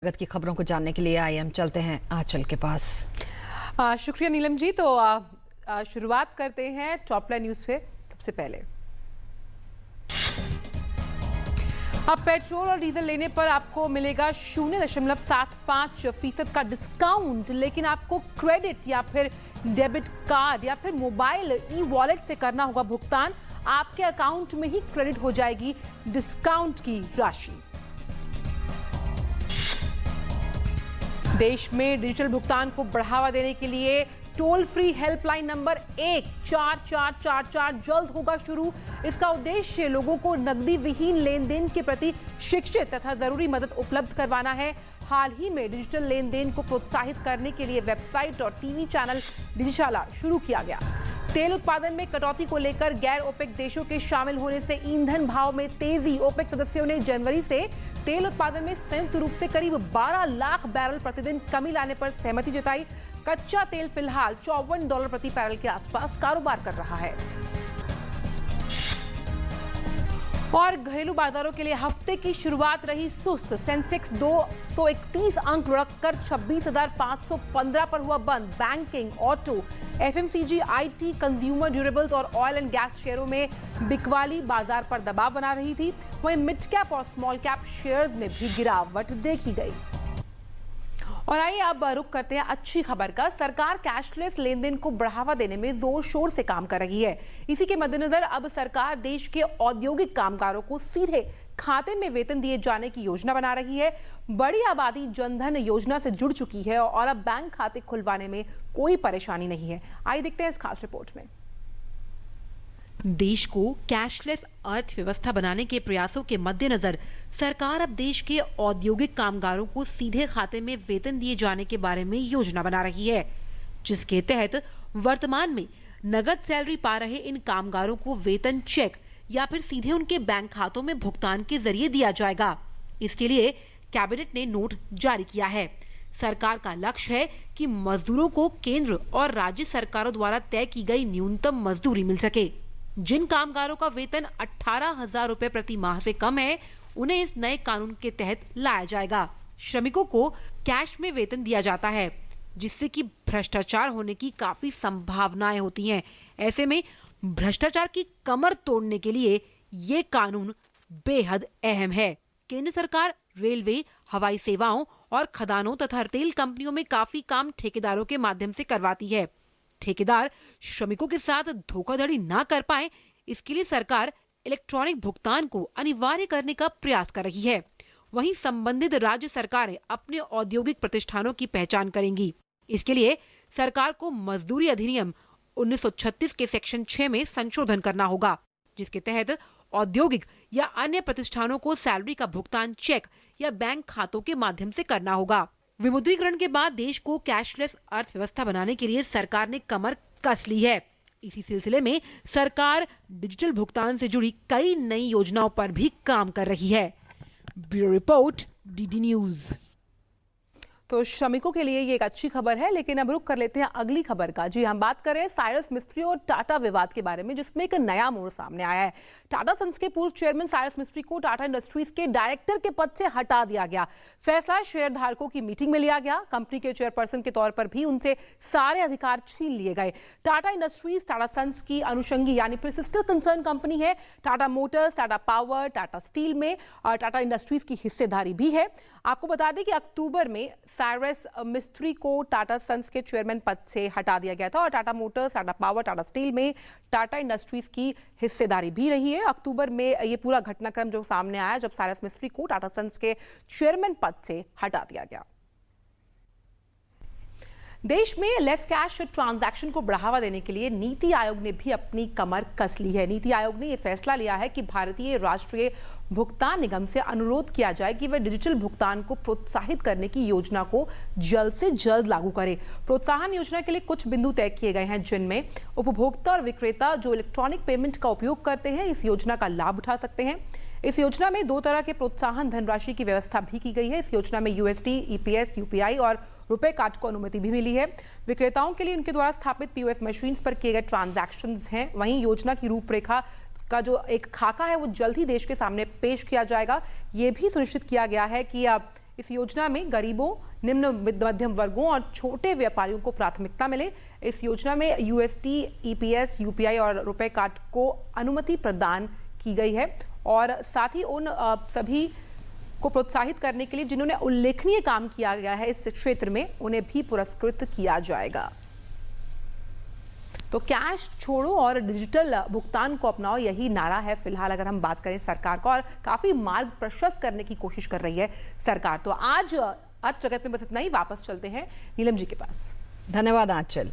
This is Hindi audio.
जगत की खबरों को जानने के लिए आइए हम चलते हैं आंचल के पास। शुक्रिया नीलम जी। तो शुरुआत करते हैं टॉप लाइन न्यूज पे। सबसे पहले अब पेट्रोल और डीजल लेने पर आपको मिलेगा 0.75% का डिस्काउंट, लेकिन आपको क्रेडिट या फिर डेबिट कार्ड या फिर मोबाइल ई वॉलेट से करना होगा भुगतान। आपके अकाउंट में ही क्रेडिट हो जाएगी डिस्काउंट की राशि। देश में डिजिटल भुगतान को बढ़ावा देने के लिए टोल फ्री हेल्पलाइन नंबर 14444 जल्द होगा शुरू। इसका उद्देश्य लोगों को नकदी विहीन लेन देन के प्रति शिक्षित तथा जरूरी मदद उपलब्ध करवाना है। हाल ही में डिजिटल लेन देन को प्रोत्साहित करने के लिए वेबसाइट और टीवी चैनल डिजिशाला शुरू किया गया। तेल उत्पादन में कटौती को लेकर गैर ओपेक देशों के शामिल होने से ईंधन भाव में तेजी। ओपेक सदस्यों ने जनवरी से तेल उत्पादन में संयुक्त रूप से करीब 12 लाख बैरल प्रतिदिन कमी लाने पर सहमति जताई। कच्चा तेल फिलहाल $54 प्रति बैरल के आसपास कारोबार कर रहा है। और घरेलू बाजारों के लिए हफ्ते की शुरुआत रही सुस्त। सेंसेक्स 231 अंक लुढ़ककर 26,515 पर हुआ बंद। Banking, auto, FMCG, IT, consumer durables और ऑयल एंड गैस शेयरों में बिकवाली बाजार पर दबाव बना रही थी। वहीं मिड कैप और स्मॉल कैप शेयर्स में भी गिरावट देखी गई। और आइए अब रुख करते हैं अच्छी खबर का। सरकार कैशलेस लेन देन को बढ़ावा देने में जोर शोर से काम कर रही है। इसी के मद्देनजर अब सरकार देश के औद्योगिक कामगारों को सीधे खाते में वेतन दिए जाने की योजना बना रही है। बड़ी आबादी जनधन योजना से जुड़ चुकी है और अब बैंक खाते खुलवाने में कोई परेशानी नहीं है। आइए देखते हैं इस खास रिपोर्ट में। देश को कैशलेस अर्थव्यवस्था बनाने के प्रयासों के मद्देनजर सरकार अब देश के औद्योगिक कामगारों को सीधे खाते में वेतन दिए जाने के बारे में योजना बना रही है, जिसके तहत वर्तमान में नगद सैलरी पा रहे इन कामगारों को वेतन चेक या फिर सीधे उनके बैंक खातों में भुगतान के जरिए दिया जाएगा। इसके लिए कैबिनेट ने नोट जारी किया है। सरकार का लक्ष्य है कि मजदूरों को केंद्र और राज्य सरकारों द्वारा तय की गई न्यूनतम मजदूरी मिल सके। जिन कामगारों का वेतन 18,000 रुपए प्रति माह से कम है, उन्हें इस नए कानून के तहत लाया जाएगा। श्रमिकों को कैश में वेतन दिया जाता है, जिससे कि भ्रष्टाचार होने की काफी संभावनाएं होती हैं। ऐसे में भ्रष्टाचार की कमर तोड़ने के लिए ये कानून बेहद अहम है। केंद्र सरकार रेलवे, हवाई सेवाओं और खदानों तथा तेल कंपनियों में काफी काम ठेकेदारों के माध्यम से करवाती है। ठेकेदार श्रमिकों के साथ धोखाधड़ी ना कर पाए, इसके लिए सरकार इलेक्ट्रॉनिक भुगतान को अनिवार्य करने का प्रयास कर रही है। वहीं संबंधित राज्य सरकारें अपने औद्योगिक प्रतिष्ठानों की पहचान करेंगी। इसके लिए सरकार को मजदूरी अधिनियम 1936 के सेक्शन 6 में संशोधन करना होगा, जिसके तहत औद्योगिक या अन्य प्रतिष्ठानों को सैलरी का भुगतान चेक या बैंक खातों के माध्यम से करना होगा। विमुद्रीकरण के बाद देश को कैशलेस अर्थव्यवस्था बनाने के लिए सरकार ने कमर कस ली है। इसी सिलसिले में सरकार डिजिटल भुगतान से जुड़ी कई नई योजनाओं पर भी काम कर रही है। Bureau report, DD news. तो श्रमिकों के लिए ये एक अच्छी खबर है, लेकिन अब रुख कर लेते हैं अगली खबर का। जी, हम बात करें साइरस मिस्त्री और टाटा विवाद के बारे में, जिसमें एक नया मोड़ सामने आया है। टाटा सन्स के पूर्व चेयरमैन साइरस मिस्त्री को टाटा इंडस्ट्रीज के डायरेक्टर के पद से हटा दिया गया। फैसला शेयर धारकों की मीटिंग में लिया गया। कंपनी के चेयरपर्सन के तौर पर भी उनसे सारे अधिकार छीन लिए गए। टाटा इंडस्ट्रीज टाटा सन्स की अनुषंगी यानी फिर सिस्टर कंसर्न कंपनी है। Tata Motors, Tata power, Tata steel में और टाटा इंडस्ट्रीज की हिस्सेदारी भी है। आपको बता दें कि अक्टूबर में साइरस मिस्त्री को टाटा सन्स के चेयरमैन पद से हटा दिया गया था और Tata Motors, Tata power, Tata steel में टाटा इंडस्ट्रीज की हिस्सेदारी भी रही है। अक्टूबर में ये पूरा घटनाक्रम जो सामने आया जब साइरस मिस्त्री को टाटा सन्स के चेयरमैन पद से हटा दिया गया। देश में लेस कैश ट्रांजैक्शन को बढ़ावा देने के लिए नीति आयोग ने भी अपनी कमर कस ली है। नीति आयोग ने यह फैसला लिया है कि भारतीय राष्ट्रीय भुगतान निगम से अनुरोध किया जाए कि वह डिजिटल भुगतान को प्रोत्साहित करने की योजना को जल्द से जल्द लागू करे। प्रोत्साहन योजना के लिए कुछ बिंदु तय किए गए हैं, जिनमें उपभोक्ता और विक्रेता जो इलेक्ट्रॉनिक पेमेंट का उपयोग करते हैं इस योजना का लाभ उठा सकते हैं। इस योजना में 2 तरह के प्रोत्साहन धनराशि की व्यवस्था भी की गई है। इस योजना में यूएसडी, ईपीएस, यूपीआई और रुपए कार्ड को अनुमति भी मिली है। विक्रेताओं के लिए उनके द्वारा स्थापित पीओएस मशीन्स पर किए गए ट्रांजैक्शंस हैं। वहीं योजना की रूपरेखा का जो एक खाका है वो जल्द ही देश के सामने पेश किया जाएगा। ये भी सुनिश्चित किया गया है कि इस योजना में गरीबों, निम्न मध्यम वर्गों और छोटे व्यापारियों को प्राथमिकता मिले। इस योजना में यूएसटी, ईपीएस, यूपीआई और रुपए कार्ड को अनुमति प्रदान की गई है और साथ ही उन सभी को प्रोत्साहित करने के लिए जिन्होंने उल्लेखनीय काम किया गया है इस क्षेत्र में, उन्हें भी पुरस्कृत किया जाएगा। तो कैश छोड़ो और डिजिटल भुगतान को अपनाओ, यही नारा है फिलहाल अगर हम बात करें सरकार का, और काफी मार्ग प्रशस्त करने की कोशिश कर रही है सरकार। तो आज अर्थ जगत में बस इतना ही। वापस चलते हैं नीलम जी के पास। धन्यवाद आंचल।